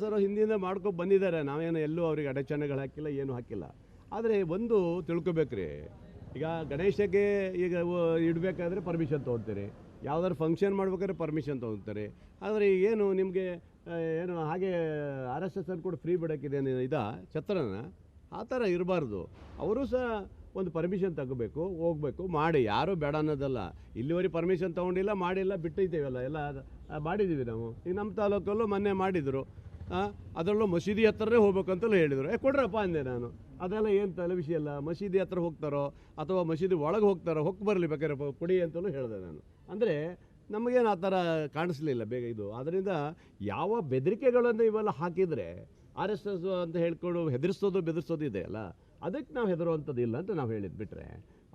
Sir ಹಿಂದಿನಿಂದ ಮಾಡ್ಕೊಂಡು ಬಂದಿದ್ದಾರೆ. ನಾವೇನು ಎಲ್ಲೂ ಅವ್ರಿಗೆ ಅಡಚಣೆಗಳು ಹಾಕಿಲ್ಲ, ಏನು ಹಾಕಿಲ್ಲ. ಆದರೆ ಒಂದು ತಿಳ್ಕೊಬೇಕ್ರಿ, ಈಗ ಗಣೇಶಕ್ಕೆ ಈಗ ಇಡಬೇಕಾದ್ರೆ ಪರ್ಮಿಷನ್ ತೊಗೊಳ್ತೀರಿ, ಯಾವ್ದಾದ್ರು ಫಂಕ್ಷನ್ ಮಾಡ್ಬೇಕಾದ್ರೆ ಪರ್ಮಿಷನ್ ತೊಗೊಳ್ತಾರೆ. ಆದರೆ ಏನು ನಿಮಗೆ ಏನು ಹಾಗೆ ಆರ್ ಎಸ್ ಎಸ್ ಕೂಡ ಫ್ರೀ ಬಿಡೋಕ್ಕಿದೆ ಇದಾ ಛತ್ರನ, ಆ ಥರ ಇರಬಾರ್ದು. ಅವರು ಸಹ ಒಂದು ಪರ್ಮಿಷನ್ ತಗೋಬೇಕು, ಹೋಗಬೇಕು, ಮಾಡಿ. ಯಾರೂ ಬೇಡ ಅನ್ನೋದಲ್ಲ. ಇಲ್ಲಿವರೆಗೆ ಪರ್ಮಿಷನ್ ತೊಗೊಂಡಿಲ್ಲ, ಮಾಡಿಲ್ಲ, ಬಿಟ್ಟಿದ್ದೇವಲ್ಲ, ಎಲ್ಲ ಮಾಡಿದ್ದೀವಿ ನಾವು. ಈಗ ನಮ್ಮ ತಾಲೂಕಲ್ಲೂ ಮೊನ್ನೆ ಮಾಡಿದರು, ಅದರಲ್ಲೂ ಮಸೀದಿ ಹತ್ರನೇ ಹೋಗ್ಬೇಕಂತಲೂ ಹೇಳಿದರು. ಕೊಡ್ರಪ್ಪ ಅಂದೆ ನಾನು. ಅದೆಲ್ಲ ಏನು ತಲೆ ವಿಷಯ ಅಲ್ಲ. ಮಸೀದಿ ಹತ್ರ ಹೋಗ್ತಾರೋ ಅಥವಾ ಮಸೀದಿ ಒಳಗೆ ಹೋಗ್ತಾರೋ, ಹೊಕ್ಕೆ ಬರಲಿ ಬೇಕಾದ್ರೆ ಕೊಡಿ ಅಂತಲೂ ಹೇಳಿದೆ ನಾನು. ಅಂದರೆ ನಮಗೇನು ಆ ಥರ ಕಾಣಿಸ್ಲಿಲ್ಲ ಬೇಗ ಇದು. ಆದ್ದರಿಂದ ಯಾವ ಬೆದರಿಕೆಗಳನ್ನು ಇವೆಲ್ಲ ಹಾಕಿದರೆ ಆರ್ ಎಸ್ ಎಸ್ ಅಂತ ಹೇಳ್ಕೊಂಡು ಹೆದರಿಸೋದು ಬೆದರಿಸೋದು ಇದೆ ಅಲ್ಲ, ಅದಕ್ಕೆ ನಾವು ಹೆದರುವಂಥದ್ದು ಇಲ್ಲ ಅಂತ ನಾವು ಹೇಳಿದ್ದು. ಬಿಟ್ಟರೆ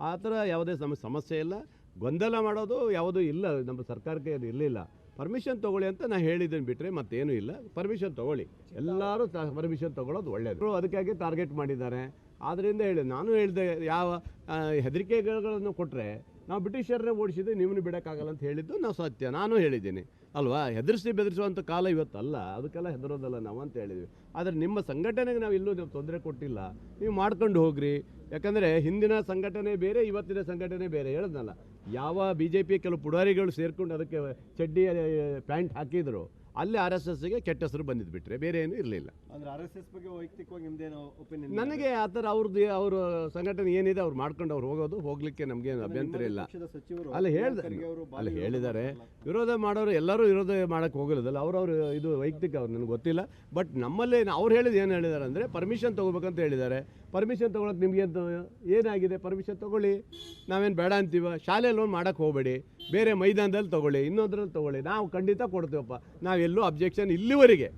ಆ ಥರ ಯಾವುದೇ ಸಮಸ್ಯೆ ಇಲ್ಲ, ಗೊಂದಲ ಮಾಡೋದು ಯಾವುದೂ ಇಲ್ಲ. ನಮ್ಮ ಸರ್ಕಾರಕ್ಕೆ ಅದು ಇರಲಿಲ್ಲ. ಪರ್ಮಿಷನ್ ತೊಗೊಳ್ಳಿ ಅಂತ ನಾನು ಹೇಳಿದ್ದೀನಿ, ಬಿಟ್ಟರೆ ಮತ್ತೇನೂ ಇಲ್ಲ. ಪರ್ಮಿಷನ್ ತೊಗೊಳ್ಳಿ, ಎಲ್ಲರೂ ಪರ್ಮಿಷನ್ ತೊಗೊಳ್ಳೋದು ಒಳ್ಳೆಯದು. ಅದಕ್ಕಾಗಿ ಟಾರ್ಗೆಟ್ ಮಾಡಿದ್ದಾರೆ. ಆದ್ದರಿಂದ ನಾನು ಹೇಳಿದೆ, ಯಾವ ಹೆದರಿಕೆಗಳನ್ನು ಕೊಟ್ಟರೆ ನಾವು ಬ್ರಿಟಿಷರನ್ನೇ ಓಡಿಸಿದ್ದು, ನೀವೂ ಬಿಡೋಕ್ಕಾಗಲ್ಲ ಅಂತ ಹೇಳಿದ್ದು ನಾವು ಸತ್ಯ. ನಾನು ಹೇಳಿದ್ದೀನಿ ಅಲ್ವಾ, ಬೆದರಿಸುವಂಥ ಕಾಲ ಇವತ್ತಲ್ಲ, ಅದಕ್ಕೆಲ್ಲ ಹೆದರೋದಲ್ಲ ನಾವು ಅಂತ ಹೇಳಿದ್ವಿ. ಆದರೆ ನಿಮ್ಮ ಸಂಘಟನೆಗೆ ನಾವು ಎಲ್ಲೂ ತೊಂದರೆ ಕೊಟ್ಟಿಲ್ಲ, ನೀವು ಮಾಡ್ಕೊಂಡು ಹೋಗ್ರಿ. ಯಾಕಂದರೆ ಹಿಂದಿನ ಸಂಘಟನೆ ಬೇರೆ, ಇವತ್ತಿನ ಸಂಘಟನೆ ಬೇರೆ. ಹೇಳಿದ್ನಲ್ಲ, ಯಾವ ಬಿ ಜೆ ಪಿ ಕೆಲವು ಪುಡಾರಿಗಳು ಸೇರ್ಕೊಂಡು ಅದಕ್ಕೆ ಚಡ್ಡಿ ಪ್ಯಾಂಟ್ ಹಾಕಿದ್ರು, ಅಲ್ಲಿ ಆರ್ ಎಸ್ ಎಸ್ಗೆ ಕೆಟ್ಟ ಹೆಸರು ಬಂದಿದ್ದು, ಬಿಟ್ಟರೆ ಬೇರೆ ಏನೂ ಇರಲಿಲ್ಲ. ಅಂದರೆ ಆರ್ ಎಸ್ ಎಸ್ ಬಗ್ಗೆ ವೈಯಕ್ತಿಕವಾಗಿ ನಿಮ್ಮದೇನೋ ಒಪಿನಿಯನ್? ನನಗೆ ಆ ಥರ ಅವ್ರ ಸಂಘಟನೆ ಏನಿದೆ ಅವ್ರು ಮಾಡ್ಕೊಂಡು ಅವ್ರು ಹೋಗಲಿಕ್ಕೆ ನಮಗೇನು ಅಭ್ಯಂತರ ಇಲ್ಲ. ಅಲ್ಲಿ ಹೇಳಿದ್ದಾರೆ, ವಿರೋಧ ಮಾಡೋರು ಎಲ್ಲರೂ ವಿರೋಧ ಮಾಡೋಕ್ಕೆ ಹೋಗಿರೋದಲ್ಲ, ಅವ್ರವ್ರು ಇದು ವೈಯಕ್ತಿಕ, ಅವ್ರು ನನಗೆ ಗೊತ್ತಿಲ್ಲ. ಬಟ್ ನಮ್ಮಲ್ಲಿ ಅವ್ರು ಹೇಳಿದ್ದು ಏನು ಹೇಳಿದ್ದಾರೆ ಅಂದರೆ, ಪರ್ಮಿಷನ್ ತೊಗೋಬೇಕಂತ ಹೇಳಿದ್ದಾರೆ. ಪರ್ಮಿಷನ್ ತೊಗೊಳಕ್ಕೆ ನಿಮಗೆ ಏನಾಗಿದೆ, ಪರ್ಮಿಷನ್ ತೊಗೊಳ್ಳಿ, ನಾವೇನು ಬೇಡ ಅಂತೀವ. ಶಾಲೆಯಲ್ಲಿ ಒಂದು ಮಾಡೋಕ್ಕೆ ಹೋಗಬೇಡಿ, ಬೇರೆ ಮೈದಾನದಲ್ಲಿ ತೊಗೊಳ್ಳಿ, ಇನ್ನೊಂದ್ರಲ್ಲಿ ತೊಗೊಳ್ಳಿ, ನಾವು ಖಂಡಿತ ಕೊಡ್ತೀವಪ್ಪ. ನಾವೆಲ್ಲೂ ಅಬ್ಜೆಕ್ಷನ್ ಇಲ್ಲಿವರೆಗೆ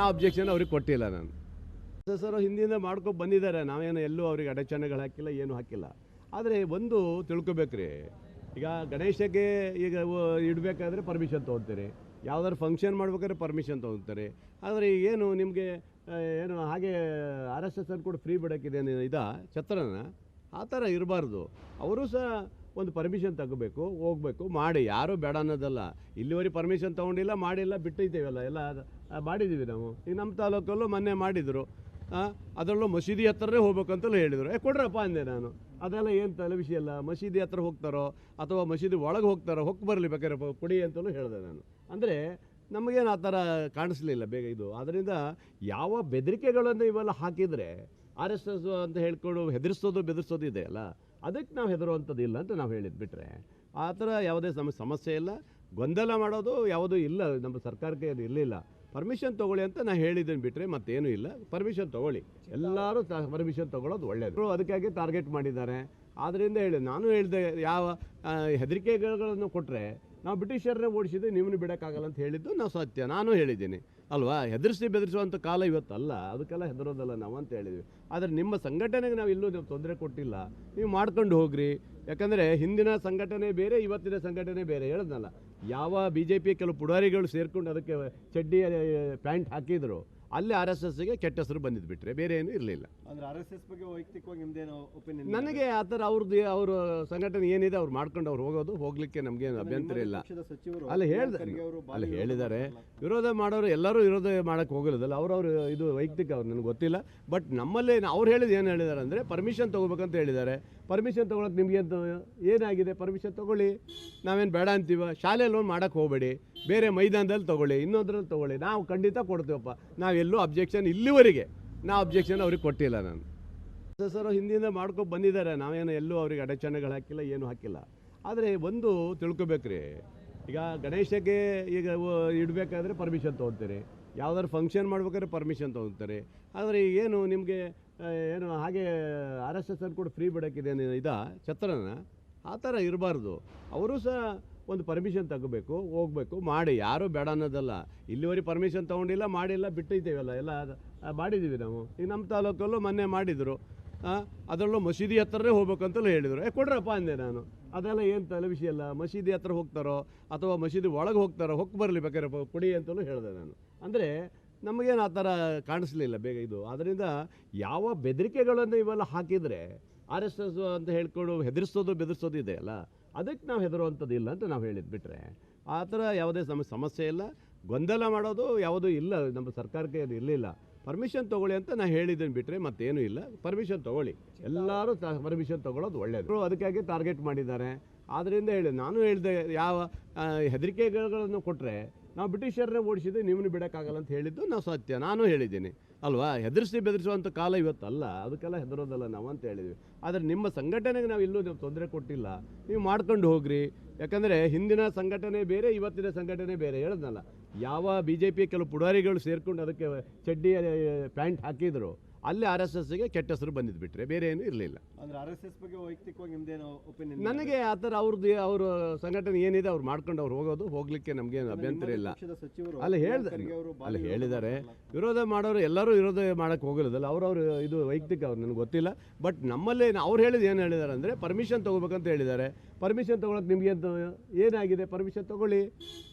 ಅಬ್ಜೆಕ್ಷನ್ ಅವ್ರಿಗೆ ಕೊಟ್ಟಿಲ್ಲ. ನಾನು ಸರ್ ಹಿಂದಿನಿಂದ ಮಾಡ್ಕೊಂಡು ಬಂದಿದ್ದಾರೆ. ನಾವೇನು ಎಲ್ಲೂ ಅವ್ರಿಗೆ ಅಡಚಣೆಗಳು ಹಾಕಿಲ್ಲ, ಏನು ಹಾಕಿಲ್ಲ. ಆದರೆ ಒಂದು ತಿಳ್ಕೊಬೇಕ್ರಿ, ಈಗ ಗಣೇಶಕ್ಕೆ ಈಗ ಇಡಬೇಕಾದ್ರೆ ಪರ್ಮಿಷನ್ ತೊಗೊಳ್ತೀರಿ, ಯಾವ್ದಾದ್ರು ಫಂಕ್ಷನ್ ಮಾಡ್ಬೇಕಾದ್ರೆ ಪರ್ಮಿಷನ್ ತೊಗೊಳ್ತಾರೆ. ಆದರೆ ಏನು ನಿಮಗೆ ಏನು ಹಾಗೆ ಆರ್ ಎಸ್ ಎಸ್ ಕೂಡ ಫ್ರೀ ಬಿಡೋಕ್ಕಿದೆ ಇದಾ ಛತ್ರನ, ಆ ಥರ ಇರಬಾರ್ದು. ಅವರು ಸಹ ಒಂದು ಪರ್ಮಿಷನ್ ತಗೋಬೇಕು, ಹೋಗಬೇಕು, ಮಾಡಿ. ಯಾರೂ ಬೇಡ ಅನ್ನೋದಲ್ಲ. ಇಲ್ಲಿವರೆಗೆ ಪರ್ಮಿಷನ್ ತೊಗೊಂಡಿಲ್ಲ, ಮಾಡಿಲ್ಲ, ಬಿಟ್ಟಿದ್ದೇವಲ್ಲ, ಎಲ್ಲ ಮಾಡಿದ್ದೀವಿ ನಾವು. ಈಗ ನಮ್ಮ ತಾಲೂಕಲ್ಲೂ ಮೊನ್ನೆ ಮಾಡಿದರು, ಅದರಲ್ಲೂ ಮಸೀದಿ ಹತ್ರನೇ ಹೋಗ್ಬೇಕಂತಲೂ ಹೇಳಿದರು. ಕೊಡ್ರಪ್ಪ ಅಂದೆ ನಾನು. ಅದೆಲ್ಲ ಏನು ತಲೆ ವಿಷಯ ಅಲ್ಲ. ಮಸೀದಿ ಹತ್ರ ಹೋಗ್ತಾರೋ ಅಥವಾ ಮಸೀದಿ ಒಳಗೆ ಹೋಗ್ತಾರೋ, ಹೊಕ್ಕೆ ಬರಲಿ ಬೇಕಾದ್ರೆ ಕೊಡಿ ಅಂತಲೂ ಹೇಳಿದೆ ನಾನು. ಅಂದರೆ ನಮಗೇನು ಆ ಥರ ಕಾಣಿಸ್ಲಿಲ್ಲ ಬೇಗ ಇದು. ಆದ್ದರಿಂದ ಯಾವ ಬೆದರಿಕೆಗಳನ್ನು ಇವೆಲ್ಲ ಹಾಕಿದರೆ ಆರ್ ಎಸ್ ಎಸ್ ಅಂತ ಹೇಳ್ಕೊಂಡು ಹೆದರಿಸೋದು ಬೆದರಿಸೋದು ಇದೆ ಅಲ್ಲ, ಅದಕ್ಕೆ ನಾವು ಹೆದರುವಂಥದ್ದು ಇಲ್ಲ ಅಂತ ನಾವು ಹೇಳಿದ್ದು. ಬಿಟ್ಟರೆ ಆ ಥರ ಯಾವುದೇ ಸಮಸ್ಯೆ ಇಲ್ಲ, ಗೊಂದಲ ಮಾಡೋದು ಯಾವುದೂ ಇಲ್ಲ. ನಮ್ಮ ಸರ್ಕಾರಕ್ಕೆ ಅದು ಇರಲಿಲ್ಲ. ಪರ್ಮಿಷನ್ ತೊಗೊಳ್ಳಿ ಅಂತ ನಾನು ಹೇಳಿದ್ದೀನಿ, ಬಿಟ್ಟರೆ ಮತ್ತೇನೂ ಇಲ್ಲ. ಪರ್ಮಿಷನ್ ತೊಗೊಳ್ಳಿ, ಎಲ್ಲರೂ ಪರ್ಮಿಷನ್ ತೊಗೊಳ್ಳೋದು ಒಳ್ಳೆಯದು. ಅದಕ್ಕಾಗಿ ಟಾರ್ಗೆಟ್ ಮಾಡಿದ್ದಾರೆ. ಆದ್ದರಿಂದ ನಾನು ಹೇಳಿದೆ, ಯಾವ ಹೆದರಿಕೆಗಳನ್ನು ಕೊಟ್ಟರೆ ನಾವು ಬ್ರಿಟಿಷರನ್ನೇ ಓಡಿಸಿದ್ದು, ನೀವೂ ಬಿಡೋಕ್ಕಾಗಲ್ಲ ಅಂತ ಹೇಳಿದ್ದು ನಾವು ಸತ್ಯ. ನಾನು ಹೇಳಿದ್ದೀನಿ ಅಲ್ವಾ, ಬೆದರಿಸುವಂಥ ಕಾಲ ಇವತ್ತಲ್ಲ, ಅದಕ್ಕೆಲ್ಲ ಹೆದರೋದಲ್ಲ ನಾವು ಅಂತ ಹೇಳಿದ್ವಿ. ಆದರೆ ನಿಮ್ಮ ಸಂಘಟನೆಗೆ ನಾವು ಎಲ್ಲೂ ತೊಂದರೆ ಕೊಟ್ಟಿಲ್ಲ, ನೀವು ಮಾಡ್ಕೊಂಡು ಹೋಗ್ರಿ. ಯಾಕಂದರೆ ಹಿಂದಿನ ಸಂಘಟನೆ ಬೇರೆ, ಇವತ್ತಿನ ಸಂಘಟನೆ ಬೇರೆ. ಹೇಳಿದ್ನಲ್ಲ, ಯಾವ ಬಿ ಜೆ ಪಿ ಕೆಲವು ಪುಡಾರಿಗಳು ಸೇರ್ಕೊಂಡು ಅದಕ್ಕೆ ಚಡ್ಡಿ ಪ್ಯಾಂಟ್ ಹಾಕಿದ್ರು, ಅಲ್ಲಿ ಆರ್ ಎಸ್ ಎಸ್ಗೆ ಕೆಟ್ಟ ಹೆಸರು ಬಂದಿದ್ದು, ಬಿಟ್ಟರೆ ಬೇರೆ ಏನೂ ಇರಲಿಲ್ಲ. ಅಂದರೆ ಆರ್ ಎಸ್ ಎಸ್ ಬಗ್ಗೆ ವೈಯಕ್ತಿಕವಾಗಿ ನಿಮ್ಮದೇನೋ ಒಪಿನಿಯನ್? ನನಗೆ ಆ ಥರ ಅವ್ರ ಸಂಘಟನೆ ಏನಿದೆ ಅವ್ರು ಮಾಡ್ಕೊಂಡು ಹೋಗಲಿಕ್ಕೆ ನಮಗೇನು ಅಭ್ಯಂತರ ಇಲ್ಲ. ಅಲ್ಲಿ ಹೇಳಿದ್ದಾರೆ, ವಿರೋಧ ಮಾಡೋರು ಎಲ್ಲರೂ ವಿರೋಧ ಮಾಡೋಕ್ಕೆ ಹೋಗಿರೋದಲ್ಲ, ಅವ್ರವ್ರು ಇದು ವೈಯಕ್ತಿಕ, ಅವ್ರು ನನಗೆ ಗೊತ್ತಿಲ್ಲ. ಬಟ್ ನಮ್ಮಲ್ಲಿ ಅವ್ರು ಹೇಳಿದ್ದು ಏನು ಹೇಳಿದ್ದಾರೆ ಅಂದರೆ, ಪರ್ಮಿಷನ್ ತೊಗೋಬೇಕಂತ ಹೇಳಿದ್ದಾರೆ. ಪರ್ಮಿಷನ್ ತೊಗೊಳಕ್ಕೆ ನಿಮಗೆ ಏನಾಗಿದೆ, ಪರ್ಮಿಷನ್ ತೊಗೊಳ್ಳಿ, ನಾವೇನು ಬೇಡ ಅಂತೀವ. ಶಾಲೆಯಲ್ಲಿ ಒಂದು ಮಾಡೋಕ್ಕೆ ಹೋಗಬೇಡಿ, ಬೇರೆ ಮೈದಾನದಲ್ಲಿ ತೊಗೊಳ್ಳಿ, ಇನ್ನೊಂದ್ರಲ್ಲಿ ತೊಗೊಳ್ಳಿ, ನಾವು ಖಂಡಿತ ಕೊಡ್ತೀವಪ್ಪ. ನಾವೆಲ್ಲೂ ಅಬ್ಜೆಕ್ಷನ್ ಇಲ್ಲಿವರೆಗೆ ಅಬ್ಜೆಕ್ಷನ್ ಅವ್ರಿಗೆ ಕೊಟ್ಟಿಲ್ಲ. ನಾನು ಸರ್ ಹಿಂದಿನಿಂದ ಮಾಡ್ಕೊಂಡು ಬಂದಿದ್ದಾರೆ. ನಾವೇನು ಎಲ್ಲೂ ಅವ್ರಿಗೆ ಅಡಚಣೆಗಳು ಹಾಕಿಲ್ಲ, ಏನು ಹಾಕಿಲ್ಲ. ಆದರೆ ಒಂದು ತಿಳ್ಕೊಬೇಕ್ರಿ, ಈಗ ಗಣೇಶಕ್ಕೆ ಈಗ ಇಡಬೇಕಾದ್ರೆ ಪರ್ಮಿಷನ್ ತೊಗೊಳ್ತೀರಿ, ಯಾವ್ದಾದ್ರು ಫಂಕ್ಷನ್ ಮಾಡ್ಬೇಕಾದ್ರೆ ಪರ್ಮಿಷನ್ ತೊಗೊಳ್ತಾರೆ. ಆದರೆ ಏನು ನಿಮಗೆ ಏನು ಹಾಗೆ ಆರ್ ಎಸ್ ಎಸ್ ಕೂಡ ಫ್ರೀ ಬಿಡೋಕ್ಕಿದೆ ಇದಾ ಛತ್ರನ, ಆ ಥರ ಇರಬಾರ್ದು. ಅವರು ಸಹ ಒಂದು ಪರ್ಮಿಷನ್ ತಗೋಬೇಕು, ಹೋಗಬೇಕು, ಮಾಡಿ. ಯಾರೂ ಬೇಡ ಅನ್ನೋದಲ್ಲ. ಇಲ್ಲಿವರೆಗೆ ಪರ್ಮಿಷನ್ ತೊಗೊಂಡಿಲ್ಲ, ಮಾಡಿಲ್ಲ, ಬಿಟ್ಟಿದ್ದೇವಲ್ಲ, ಎಲ್ಲ ಮಾಡಿದ್ದೀವಿ ನಾವು. ಈಗ ನಮ್ಮ ತಾಲೂಕಲ್ಲೂ ಮೊನ್ನೆ ಮಾಡಿದರು, ಅದರಲ್ಲೂ ಮಸೀದಿ ಹತ್ರನೇ ಹೋಗ್ಬೇಕಂತಲೂ ಹೇಳಿದರು. ಕೊಡ್ರಪ್ಪ ಅಂದೆ ನಾನು. ಅದೆಲ್ಲ ಏನು ತಲೆ ವಿಷಯ ಅಲ್ಲ. ಮಸೀದಿ ಹತ್ರ ಹೋಗ್ತಾರೋ ಅಥವಾ ಮಸೀದಿ ಒಳಗೆ ಹೋಗ್ತಾರೋ, ಹೊಕ್ಕೆ ಬರಲಿ ಬೇಕಾದ್ರೆ ಕೊಡಿ ಅಂತಲೂ ಹೇಳಿದೆ ನಾನು. ಅಂದರೆ ನಮಗೇನು ಆ ಥರ ಕಾಣಿಸ್ಲಿಲ್ಲ ಬೇಗ ಇದು. ಆದ್ದರಿಂದ ಯಾವ ಬೆದರಿಕೆಗಳನ್ನು ಇವೆಲ್ಲ ಹಾಕಿದರೆ ಆರ್ ಎಸ್ ಎಸ್ ಅಂತ ಹೇಳ್ಕೊಂಡು ಹೆದರಿಸೋದು ಬೆದರಿಸೋದು ಇದೆ ಅಲ್ಲ, ಅದಕ್ಕೆ ನಾವು ಹೆದರುವಂಥದ್ದು ಇಲ್ಲ ಅಂತ ನಾವು ಹೇಳಿದ್ದು. ಬಿಟ್ಟರೆ ಆ ಥರ ಯಾವುದೇ ಸಮಸ್ಯೆ ಇಲ್ಲ, ಗೊಂದಲ ಮಾಡೋದು ಯಾವುದೂ ಇಲ್ಲ, ನಮ್ಮ ಸರ್ಕಾರಕ್ಕೆ ಅದು ಇರಲಿಲ್ಲ. ಪರ್ಮಿಷನ್ ತೊಗೊಳ್ಳಿ ಅಂತ ನಾನು ಹೇಳಿದ್ದೀನಿ ಬಿಟ್ಟರೆ ಮತ್ತೇನೂ ಇಲ್ಲ. ಪರ್ಮಿಷನ್ ತೊಗೊಳ್ಳಿ, ಎಲ್ಲರೂ ಪರ್ಮಿಷನ್ ತೊಗೊಳ್ಳೋದು ಒಳ್ಳೆಯದು. ಅದಕ್ಕಾಗಿ ಟಾರ್ಗೆಟ್ ಮಾಡಿದ್ದಾರೆ. ಆದ್ದರಿಂದ ಹೇಳಿ, ನಾನು ಹೇಳಿದೆ, ಯಾವ ಹೆದರಿಕೆಗಳನ್ನು ಕೊಟ್ಟರೆ ನಾವು ಬ್ರಿಟಿಷರನ್ನೇ ಓಡಿಸಿದ್ದು ನೀವನ್ನ ಬಿಡೋಕ್ಕಾಗಲ್ಲ ಅಂತ ಹೇಳಿದ್ದು ನಾವು ಸತ್ಯ, ನಾನು ಹೇಳಿದ್ದೀನಿ ಅಲ್ವಾ. ಬೆದರಿಸುವಂಥ ಕಾಲ ಇವತ್ತಲ್ಲ, ಅದಕ್ಕೆಲ್ಲ ಹೆದರೋದಲ್ಲ ನಾವು ಅಂತ ಹೇಳಿದ್ವಿ. ಆದರೆ ನಿಮ್ಮ ಸಂಘಟನೆಗೆ ನಾವು ಎಲ್ಲೂ ತೊಂದರೆ ಕೊಟ್ಟಿಲ್ಲ, ನೀವು ಮಾಡ್ಕೊಂಡು ಹೋಗ್ರಿ. ಯಾಕಂದರೆ ಹಿಂದಿನ ಸಂಘಟನೆ ಬೇರೆ, ಇವತ್ತಿನ ಸಂಘಟನೆ ಬೇರೆ. ಹೇಳಿದ್ನಲ್ಲ, ಯಾವ BJP ಕೆಲವು ಪುಡಾರಿಗಳು ಸೇರ್ಕೊಂಡು ಅದಕ್ಕೆ ಚಡ್ಡಿ ಪ್ಯಾಂಟ್ ಹಾಕಿದ್ರು, ಅಲ್ಲಿ RSSಗೆ ಕೆಟ್ಟ ಹೆಸರು ಬಂದಿದ್ದು ಬಿಟ್ಟರೆ ಬೇರೆ ಏನೂ ಇರಲಿಲ್ಲ. ಅಂದ್ರೆ RSS ಬಗ್ಗೆ ವೈಯಕ್ತಿಕವಾಗಿ ನಿಮ್ದೇನೋ ಒಪಿನಿಯನ್? ನನಗೆ ಆ ಥರ ಅವ್ರ ಸಂಘಟನೆ ಏನಿದೆ ಅವ್ರು ಮಾಡ್ಕೊಂಡು ಅವ್ರು ಹೋಗಲಿಕ್ಕೆ ನಮಗೇನು ಅಭ್ಯಂತರ ಇಲ್ಲ. ಅಲ್ಲಿ ಹೇಳಿದ್ದಾರೆ, ವಿರೋಧ ಮಾಡೋರು ಎಲ್ಲರೂ ವಿರೋಧ ಮಾಡೋಕ್ಕೆ ಹೋಗಿರೋದಲ್ಲ, ಅವ್ರವ್ರು ಇದು ವೈಯಕ್ತಿಕ, ಅವ್ರು ನನಗೆ ಗೊತ್ತಿಲ್ಲ. ಬಟ್ ನಮ್ಮಲ್ಲಿ ಅವ್ರು ಹೇಳಿದ್ದು ಏನು ಹೇಳಿದ್ದಾರೆ ಅಂದರೆ ಪರ್ಮಿಷನ್ ತೊಗೋಬೇಕಂತ ಹೇಳಿದ್ದಾರೆ. ಪರ್ಮಿಷನ್ ತೊಗೊಳಕ್ಕೆ ನಿಮಗೆ ಅಂತ ಏನಾಗಿದೆ? ಪರ್ಮಿಷನ್ ತೊಗೊಳ್ಳಿ,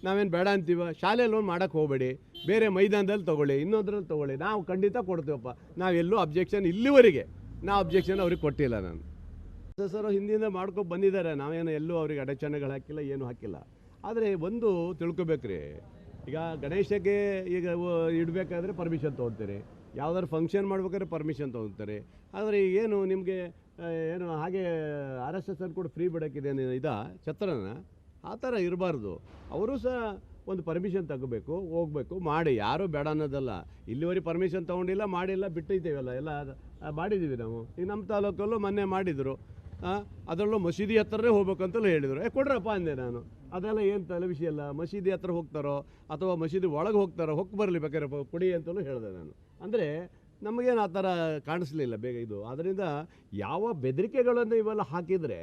ನಾವೇನು ಬೇಡ ಅಂತೀವ. ಶಾಲೆಯಲ್ಲಿ ಒಂದು ಮಾಡೋಕ್ಕೆ ಹೋಗಬೇಡಿ, ಬೇರೆ ಮೈದಾನದಲ್ಲಿ ತೊಗೊಳ್ಳಿ, ಇನ್ನೊಂದ್ರಲ್ಲಿ ತೊಗೊಳ್ಳಿ, ನಾವು ಖಂಡಿತ ಕೊಡ್ತೀವಪ್ಪ. ನಾವೆಲ್ಲೂ ಅಬ್ಜೆಕ್ಷನ್ ಇಲ್ಲಿವರೆಗೆ ಅಬ್ಜೆಕ್ಷನ್ ಅವ್ರಿಗೆ ಕೊಟ್ಟಿಲ್ಲ. ನಾನು ಸರ್ ಹಿಂದಿಂದ ಮಾಡ್ಕೊಂಡು ಬಂದಿದ್ದಾರೆ, ನಾವೇನು ಎಲ್ಲೂ ಅವ್ರಿಗೆ ಅಡಚಣೆಗಳು ಹಾಕಿಲ್ಲ, ಏನೂ ಹಾಕಿಲ್ಲ. ಆದರೆ ಒಂದು ತಿಳ್ಕೊಬೇಕ್ರಿ, ಈಗ ಗಣೇಶಕ್ಕೆ ಈಗ ಇಡಬೇಕಾದ್ರೆ ಪರ್ಮಿಷನ್ ತೊಗೊಳ್ತೀರಿ, ಯಾವ್ದಾದ್ರು ಫಂಕ್ಷನ್ ಮಾಡ್ಬೇಕಾದ್ರೆ ಪರ್ಮಿಷನ್ ತೊಗೊಳ್ತಾರೆ. ಆದರೆ ಏನು ನಿಮಗೆ ಏನು ಹಾಗೆ RSS ಅಲ್ಲಿ ಕೂಡ ಫ್ರೀ ಬಿಡೋಕ್ಕಿದೆ ಛತ್ರನ, ಆ ಥರ ಇರಬಾರ್ದು. ಅವರು ಸಹ ಒಂದು ಪರ್ಮಿಷನ್ ತಗೋಬೇಕು, ಹೋಗಬೇಕು, ಮಾಡಿ. ಯಾರೂ ಬೇಡ ಅನ್ನೋದಲ್ಲ. ಇಲ್ಲಿವರೆಗೆ ಪರ್ಮಿಷನ್ ತೊಗೊಂಡಿಲ್ಲ, ಮಾಡಿಲ್ಲ, ಬಿಟ್ಟಿದ್ದೇವಲ್ಲ, ಎಲ್ಲ ಮಾಡಿದ್ದೀವಿ ನಾವು. ಈಗ ನಮ್ಮ ತಾಲೂಕಲ್ಲೂ ಮೊನ್ನೆ ಮಾಡಿದರು, ಅದರಲ್ಲೂ ಮಸೀದಿ ಹತ್ರನೇ ಹೋಗ್ಬೇಕಂತಲೂ ಹೇಳಿದರು. ಕೊಡ್ರಪ್ಪ ಅಂದೆ ನಾನು. ಅದೆಲ್ಲ ಏನು ತಲೆ ವಿಷಯ ಅಲ್ಲ. ಮಸೀದಿ ಹತ್ರ ಹೋಗ್ತಾರೋ ಅಥವಾ ಮಸೀದಿ ಒಳಗೆ ಹೋಗ್ತಾರೋ, ಹೊಕ್ಕೆ ಬರಲಿ ಬೇಕಾದ್ರೆ ಕೊಡಿ ಅಂತಲೂ ಹೇಳಿದೆ ನಾನು. ಅಂದರೆ ನಮಗೇನು ಆ ಥರ ಕಾಣಿಸ್ಲಿಲ್ಲ ಬೇಗ ಇದು. ಆದ್ದರಿಂದ ಯಾವ ಬೆದರಿಕೆಗಳನ್ನು ಇವೆಲ್ಲ ಹಾಕಿದರೆ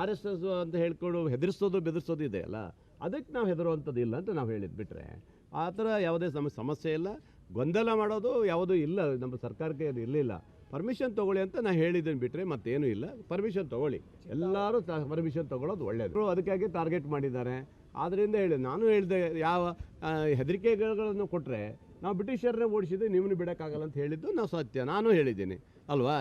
RSS ಅಂತ ಹೇಳ್ಕೊಂಡು ಹೆದರಿಸೋದು ಬೆದರಿಸೋದು ಇದೆಯಲ್ಲ, ಅದಕ್ಕೆ ನಾವು ಹೆದರುವಂಥದ್ದು ಇಲ್ಲ ಅಂತ ನಾವು ಹೇಳಿದ್ದು ಬಿಟ್ಟರೆ ಆ ಥರ ಯಾವುದೇ ಸಮಸ್ಯೆ ಇಲ್ಲ. ಗೊಂದಲ ಮಾಡೋದು ಯಾವುದೂ ಇಲ್ಲ, ನಮ್ಮ ಸರ್ಕಾರಕ್ಕೆ ಅದು ಇರಲಿಲ್ಲ. ಪರ್ಮಿಷನ್ ತೊಗೊಳ್ಳಿ ಅಂತ ನಾನು ಹೇಳಿದ್ದೀನಿ ಬಿಟ್ಟರೆ ಮತ್ತೇನೂ ಇಲ್ಲ. ಪರ್ಮಿಷನ್ ತೊಗೊಳ್ಳಿ, ಎಲ್ಲರೂ ಪರ್ಮಿಷನ್ ತೊಗೊಳ್ಳೋದು ಒಳ್ಳೆಯದು. ಅದಕ್ಕಾಗಿ ಟಾರ್ಗೆಟ್ ಮಾಡಿದ್ದಾರೆ. ಆದ್ದರಿಂದ ಹೇಳಿ, ನಾನು ಹೇಳಿದೆ, ಯಾವ ಹೆದರಿಕೆಗಳನ್ನು ಕೊಟ್ಟರೆ ನಾವು ಬ್ರಿಟಿಷರನ್ನೇ ಓಡಿಸಿದ್ದು ನೀವನ್ನ ಬಿಡೋಕ್ಕಾಗಲ್ಲ ಅಂತ ಹೇಳಿದ್ದು ನಾವು ಸತ್ಯ, ನಾನು ಹೇಳಿದ್ದೀನಿ ಅಲ್ವಾ.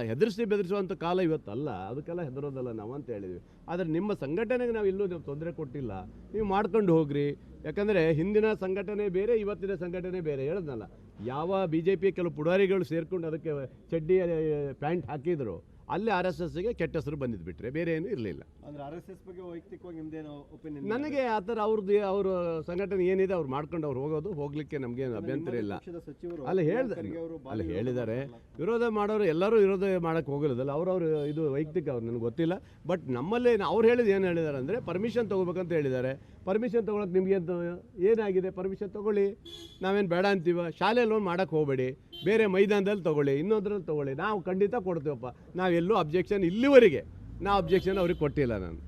ಬೆದರಿಸುವಂಥ ಕಾಲ ಇವತ್ತಲ್ಲ, ಅದಕ್ಕೆಲ್ಲ ಹೆದರೋದಲ್ಲ ನಾವು ಅಂತ ಹೇಳಿದ್ವಿ. ಆದರೆ ನಿಮ್ಮ ಸಂಘಟನೆಗೆ ನಾವು ಎಲ್ಲೂ ತೊಂದರೆ ಕೊಟ್ಟಿಲ್ಲ, ನೀವು ಮಾಡ್ಕೊಂಡು ಹೋಗ್ರಿ. ಯಾಕಂದರೆ ಹಿಂದಿನ ಸಂಘಟನೆ ಬೇರೆ, ಇವತ್ತಿನ ಸಂಘಟನೆ ಬೇರೆ. ಹೇಳಿದ್ನಲ್ಲ, ಯಾವ BJP ಕೆಲವು ಪುಡಾರಿಗಳು ಸೇರ್ಕೊಂಡು ಅದಕ್ಕೆ ಚಡ್ಡಿ ಪ್ಯಾಂಟ್ ಹಾಕಿದ್ರು, ಅಲ್ಲಿ RSSಗೆ ಕೆಟ್ಟ ಹೆಸರು ಬಂದಿದ್ದು ಬಿಟ್ಟರೆ ಬೇರೆ ಏನೂ ಇರಲಿಲ್ಲ. ಅಂದ್ರೆ RSS ಬಗ್ಗೆ ವೈಯಕ್ತಿಕವಾಗಿ ನಿಮ್ದೇನೋ ಒಪಿನಿಯನ್? ನನಗೆ ಆ ಥರ ಅವ್ರ ಸಂಘಟನೆ ಏನಿದೆ ಅವ್ರು ಮಾಡ್ಕೊಂಡು ಹೋಗಲಿಕ್ಕೆ ನಮಗೇನು ಅಭ್ಯಂತರ ಇಲ್ಲ. ಅಲ್ಲಿ ಹೇಳಿದ್ದಾರೆ, ವಿರೋಧ ಮಾಡೋರು ಎಲ್ಲರೂ ವಿರೋಧ ಮಾಡೋಕ್ಕೆ ಹೋಗಿರೋದಲ್ಲ, ಅವ್ರವ್ರು ಇದು ವೈಯಕ್ತಿಕ, ಅವ್ರು ನನಗೆ ಗೊತ್ತಿಲ್ಲ. ಬಟ್ ನಮ್ಮಲ್ಲಿ ಅವ್ರು ಹೇಳಿದ್ದು ಏನು ಹೇಳಿದ್ದಾರೆ ಅಂದರೆ ಪರ್ಮಿಷನ್ ತೊಗೋಬೇಕಂತ ಹೇಳಿದ್ದಾರೆ. ಪರ್ಮಿಷನ್ ತೊಗೊಳಕ್ಕೆ ನಿಮಗೆ ಅಂತ ಏನಾಗಿದೆ? ಪರ್ಮಿಷನ್ ತೊಗೊಳ್ಳಿ, ನಾವೇನು ಬೇಡ ಅಂತೀವ. ಶಾಲೆಯಲ್ಲಿ ಒಂದು ಮಾಡೋಕ್ಕೆ ಹೋಗಬೇಡಿ, ಬೇರೆ ಮೈದಾನದಲ್ಲಿ ತೊಗೊಳ್ಳಿ, ಇನ್ನೊಂದ್ರಲ್ಲಿ ತೊಗೊಳ್ಳಿ, ನಾವು ಖಂಡಿತ ಕೊಡ್ತೀವಪ್ಪ. ನಾವೆಲ್ಲೂ ಅಬ್ಜೆಕ್ಷನ್ ಇಲ್ಲಿವರೆಗೆ ಅಬ್ಜೆಕ್ಷನ್ ಅವ್ರಿಗೆ ಕೊಟ್ಟಿಲ್ಲ ನಾನು.